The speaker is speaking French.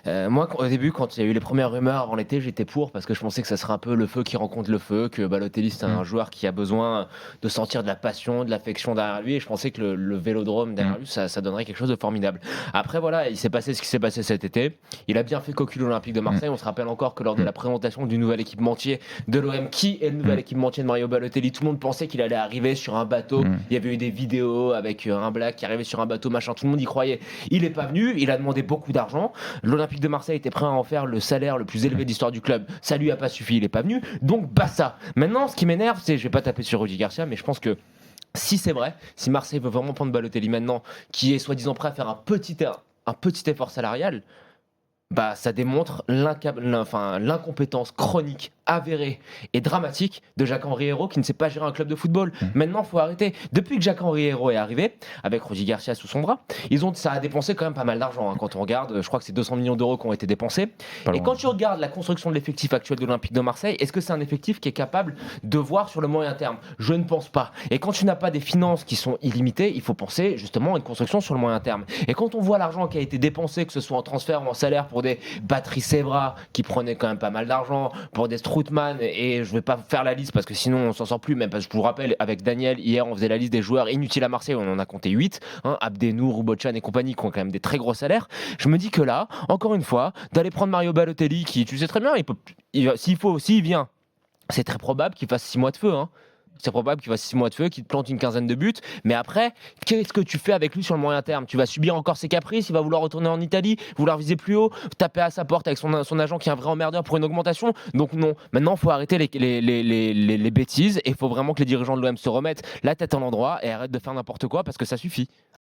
Moi, au début, quand il y a eu les premières rumeurs avant l'été, j'étais pour parce que je pensais que ça serait un peu le feu qui rencontre le feu, que Balotelli, c'est Mmh, un joueur qui a besoin de sentir de la passion, de l'affection derrière lui et je pensais que le Vélodrome mmh, derrière lui, ça donnerait quelque chose de formidable. Après, voilà, il s'est passé ce qui s'est passé cet été. Il a bien fait cocu l'Olympique de mmh, Marseille. On se rappelle encore que lors de mmh, la présentation du nouvel équipementier de l'OM, qui est le nouvel mmh, équipementier de Mario Balotelli, tout le monde pensait qu'il allait arriver sur un bateau. mmh, Il y avait eu des vidéos avec un black qui arrivait sur un bateau, machin, tout le monde y croyait. Il n'est pas venu, il a demandé beaucoup d'argent. L'Olympique de Marseille était prêt à en faire le salaire le plus élevé de l'histoire du club. Ça lui a pas suffi, il est pas venu. Donc basta. Maintenant, ce qui m'énerve, c'est, je vais pas taper sur Rudy Garcia, mais je pense que si c'est vrai, si Marseille veut vraiment prendre Balotelli maintenant, qui est soi-disant prêt à faire un petit effort salarial, bah, ça démontre l'incompétence chronique, avérée et dramatique de Jacques-Henri Hérault qui ne sait pas gérer un club de football. mmh. Maintenant, il faut arrêter. Depuis que Jacques-Henri Hérault est arrivé, avec Rudy Garcia sous son bras, ça a dépensé quand même pas mal d'argent. Quand on regarde, je crois que c'est 200 millions d'euros qui ont été dépensés. Pas Et loin. quand tu regardes la construction de l'effectif actuel de l'Olympique de Marseille, est-ce que c'est un effectif qui est capable de voir sur le moyen terme? Je ne pense pas. Et quand tu n'as pas des finances qui sont illimitées, il faut penser justement à une construction sur le moyen terme. Et quand on voit l'argent qui a été dépensé, que ce soit en transfert ou en salaire pour des Patrice Evra qui prenait quand même pas mal d'argent, pour des Strootman, et je vais pas faire la liste parce que sinon on s'en sort plus, même parce que je vous rappelle, avec Daniel, hier on faisait la liste des joueurs inutiles à Marseille, on en a compté 8, Abdenour, Boutchan et compagnie qui ont quand même des très gros salaires. Je me dis que là, encore une fois, d'aller prendre Mario Balotelli qui, tu sais très bien, s'il vient, c'est très probable qu'il fasse 6 mois de feu. C'est probable qu'il fasse 6 mois de feu, qu'il te plante une quinzaine de buts. Mais après, qu'est-ce que tu fais avec lui sur le moyen terme? Tu vas subir encore ses caprices, il va vouloir retourner en Italie, vouloir viser plus haut, taper à sa porte avec son agent qui est un vrai emmerdeur pour une augmentation. Donc non, maintenant, il faut arrêter les bêtises et il faut vraiment que les dirigeants de l'OM se remettent la tête en endroit et arrêtent de faire n'importe quoi parce que ça suffit.